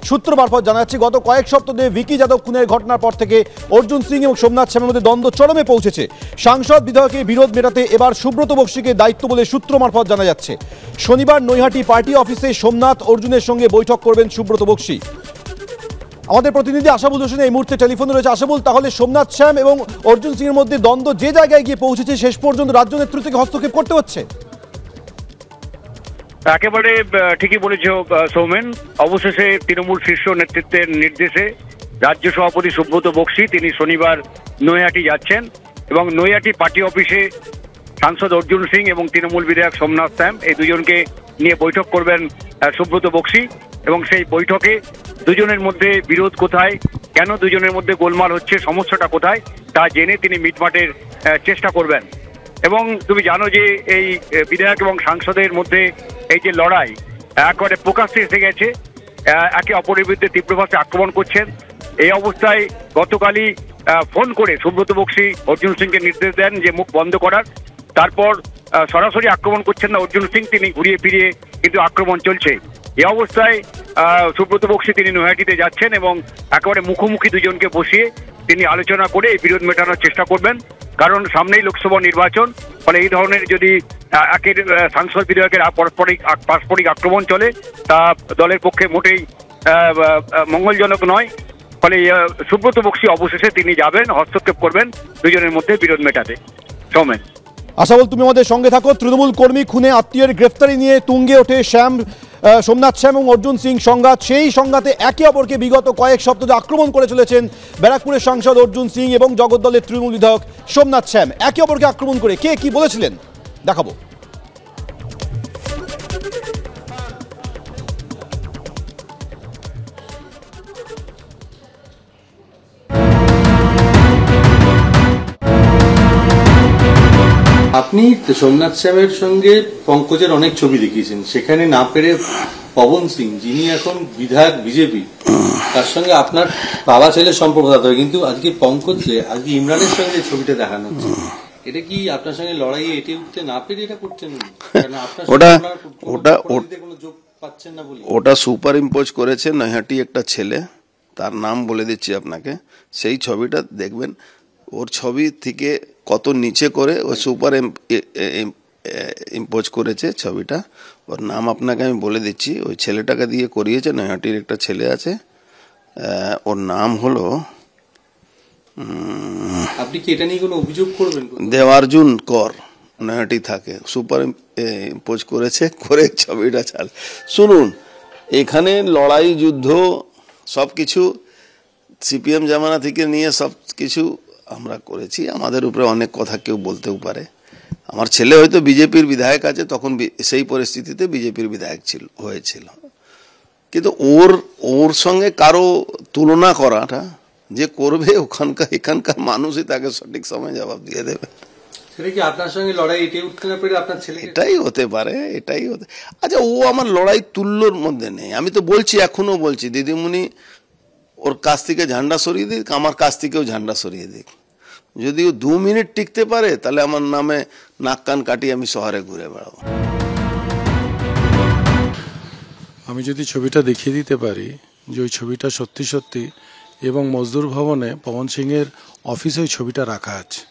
সূত্র মারফত জানা যাচ্ছে গত কয়েক সপ্তাহ ধরে ভিকি যাদব খুনের ঘটনার পর থেকে অর্জুন সিং এবং সোমনাথ শ্যামের মধ্যে দ্বন্দ্ব চরমে পৌঁছেছে। সাংসদ বিধায়কের বিরোধ মেটাতে এবার সুব্রত বক্সিকে দায়িত্ব বলে সূত্র মারফত জানা যাচ্ছে। শনিবার নৈহাটি পার্টি অফিসে সোমনাথ অর্জুনের সঙ্গে বৈঠক করবেন সুব্রত বক্সি। আমাদের প্রতিনিধি আশাবুল হোসেন এই মুহূর্তে টেলিফোনে রয়েছে। আশাবুল, তাহলে সোমনাথ শ্যাম এবং অর্জুন সিং এর মধ্যে দ্বন্দ্ব যে জায়গায় গিয়ে পৌঁছেছে শেষ পর্যন্ত রাজ্য নেতৃত্বকে হস্তক্ষেপ করতে হচ্ছে। একেবারে ঠিকই বলেছ সৌমেন। অবশেষে তৃণমূল শীর্ষ নেতৃত্বের নির্দেশে রাজ্য সভাপতি সুব্রত বক্সি তিনি শনিবার নৈহাটি যাচ্ছেন এবং নৈহাটি পার্টি অফিসে সাংসদ অর্জুন সিং এবং তৃণমূল বিধায়ক সোমনাথ শ্যাম এই দুজনকে নিয়ে বৈঠক করবেন সুব্রত বক্সি এবং সেই বৈঠকে দুজনের মধ্যে বিরোধ কোথায়, কেন দুজনের মধ্যে গোলমাল হচ্ছে, সমস্যাটা কোথায় তা জেনে তিনি মিটমাটের চেষ্টা করবেন। এবং তুমি জানো যে এই বিধায়ক এবং সাংসদের মধ্যে এই যে লড়াই একেবারে প্রকাশ্যে এসে গেছে, একে অপরের বিরুদ্ধে তীব্র ভাষায় আক্রমণ করছেন। এই অবস্থায় গতকালই ফোন করে সুব্রত বক্সি অর্জুন সিংকে নির্দেশ দেন যে মুখ বন্ধ করার। তারপর সরাসরি আক্রমণ করছেন না অর্জুন সিং, তিনি ঘুরিয়ে ফিরিয়ে কিন্তু আক্রমণ চলছে। এই অবস্থায় সুব্রত বক্সি তিনি নৈহাটিতে যাচ্ছেন এবং একেবারে মুখোমুখি দুজনকে বসিয়ে তিনি আলোচনা করে এই বিরোধ মেটানোর চেষ্টা করবেন। কারণ সামনেই লোকসভা নির্বাচন, ফলে এই ধরনের যদি একের সাংসদ বিধায়কের পারস্পরিক আক্রমণ চলে তা দলের পক্ষে মোটেই মঙ্গলজনক নয়। ফলে সুব্রত বক্সি অবশেষে তিনি যাবেন, হস্তক্ষেপ করবেন দুজনের মধ্যে বিরোধ মেটাতে। সৌমেন, আশাবল তুমি আমাদের সঙ্গে থাকো। তৃণমূল কর্মী খুনে আত্মীয়ের গ্রেফতারি নিয়ে তুঙ্গে ওঠে সোমনাথ শ্যাম এবং অর্জুন সিং সংঘাত। সেই সংঘাতে একে অপরকে বিগত কয়েক সপ্তাহে আক্রমণ করে চলেছেন ব্যারাকপুরের সাংসদ অর্জুন সিং এবং জগদ্দলের তৃণমূল বিধায়ক সোমনাথ শ্যাম। একে অপরকে আক্রমণ করে কে কি বলেছিলেন দেখাবো। আপনি সোমনাথ শ্যামের সঙ্গে পঙ্কজের অনেক ছবি দেখিয়েছেন, সেখানে না পেরে পবন সিং যিনি এখন বিধায়ক বিজেপি তার সঙ্গে আপনার বাবা ছেলের সম্পর্ক থাকতে হবে, কিন্তু আজকে পঙ্কজ আজকে ইমরানের সঙ্গে ছবিটা দেখানো হচ্ছে, এটা কি আপনার সঙ্গে লড়াই এটে উঠতে না পেরে এটা করছেন? ওটা সুপার ইম্পোজ করেছে নৈহাটি একটা ছেলে, তার নাম বলে দিচ্ছি আপনাকে। সেই ছবিটা দেখবেন, ওর ছবি থেকে কত নিচে করে ও সুপার ইম্পোজ করেছে ছবিটা। ওর নাম আপনাকে আমি বলে দিচ্ছি, ওই ছেলেটাকে দিয়ে করিয়েছে, নৈহাটির একটা ছেলে আছে, ওর নাম হলো আপনি কি এটা নিয়ে কোনো অভিযোগ করবেন? দেবার্জুন কর, নৈহাটি থাকে, সুপার ইম্পোজ করেছে, করে ছবিটা চাল। শুনুন, এখানে লড়াই যুদ্ধ সব কিছু সিপিএম জামানা থেকে নিয়ে সব কিছু আমরা করেছি। আমাদের উপরে অনেক কথা কেউ বলতেও পারে। আমার ছেলে হয়তো বিজেপির বিধায়ক আছে, তখন সেই পরিস্থিতিতে বিজেপির বিধায়ক হয়েছিল, কিন্তু ওর সঙ্গে কারো তুলনা করাটা যে করবে এখানকার মানুষই তাকে সঠিক সময় জবাব দিয়ে দেবে। আপনার সঙ্গে লড়াই এটাই উঠতে না পেরে আপনার ছেলে এটাই হতে পারে, এটাই হতে। আচ্ছা, ও আমার লড়াই তুল্যর মধ্যে নেই। আমি তো বলছি, এখনো বলছি, দিদিমণি ওর কাছ থেকে ঝান্ডা সরিয়ে দিক, আমার কাছ থেকেও ঝান্ডা সরিয়ে দিক। যদি ও 2 মিনিট টিকতে পারে তাহলে আমার নামে নাক কান কাটিয়ে আমি শহরে ঘুরে বেড়াবো। আমি যদি ছবিটা দেখিয়ে দিতে পারি যে ওই ছবিটা সত্যি সত্যি, এবং মজদুর ভবনে পবন সিংয়ের অফিসে ওই ছবিটা রাখা আছে,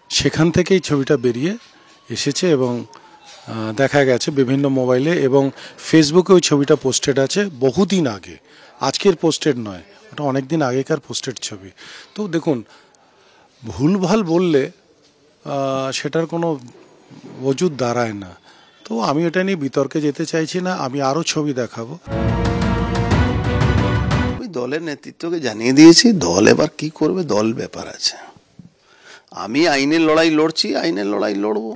সেখান থেকেই ছবিটা বেরিয়ে এসেছে এবং দেখা গেছে বিভিন্ন মোবাইলে এবং ফেসবুকে ওই ছবিটা পোস্টেড আছে বহুদিন আগে, আজকের পোস্টেড নয়, ওটা অনেক দিন আগেকার পোস্টেড ছবি। তো দেখুন, ভুলভাল বললে সেটার কোনো ওজুদ দাঁড়ায় না। তো আমি এটা নিয়ে বিতর্কে যেতে চাইছি না, আমি আরও ছবি দেখাবো। দলের নেতৃত্বকে জানিয়ে দিয়েছি, দল এবার কি করবে, দল ব্যাপার আছে। আমি আইনের লড়াই লড়ছি, আইনের লড়াই লড়বো।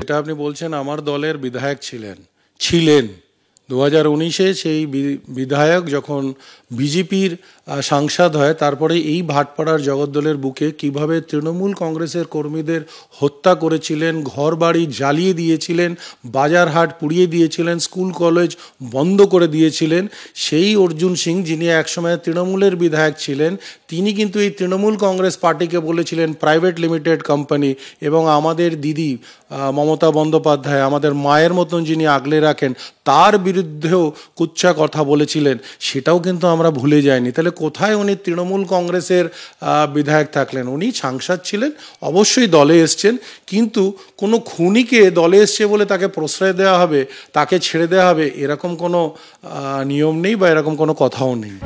এটা আপনি বলছেন আমার দলের বিধায়ক ছিলেন 2019-এ সেই বিধায়ক যখন বিজেপির সাংসদ হয়, তারপরে এই ভাটপাড়ার জগদ্দলের বুকে কিভাবে তৃণমূল কংগ্রেসের কর্মীদের হত্যা করেছিলেন, ঘর বাড়ি জ্বালিয়ে দিয়েছিলেন, বাজার হাট পুড়িয়ে দিয়েছিলেন, স্কুল কলেজ বন্ধ করে দিয়েছিলেন, সেই অর্জুন সিং যিনি একসময় তৃণমূলের বিধায়ক ছিলেন, তিনি কিন্তু এই তৃণমূল কংগ্রেস পার্টিকে বলেছিলেন প্রাইভেট লিমিটেড কোম্পানি, এবং আমাদের দিদি মমতা বন্দ্যোপাধ্যায়, আমাদের মায়ের মতন যিনি আগলে রাখেন, তার বিরুদ্ধেও কুচ্ছা কথা বলেছিলেন, সেটাও কিন্তু আমরা ভুলে যাইনি। তাহলে কোথায় উনি তৃণমূল কংগ্রেসের বিধায়ক থাকলেন? উনি সাংসদ ছিলেন, অবশ্যই দলে এসছেন, কিন্তু কোনো খুনিকে দলে এসছে বলে তাকে প্রশ্রয় দেওয়া হবে, তাকে ছেড়ে দেওয়া হবে, এরকম কোনো নিয়ম নেই বা এরকম কোনো কথাও নেই।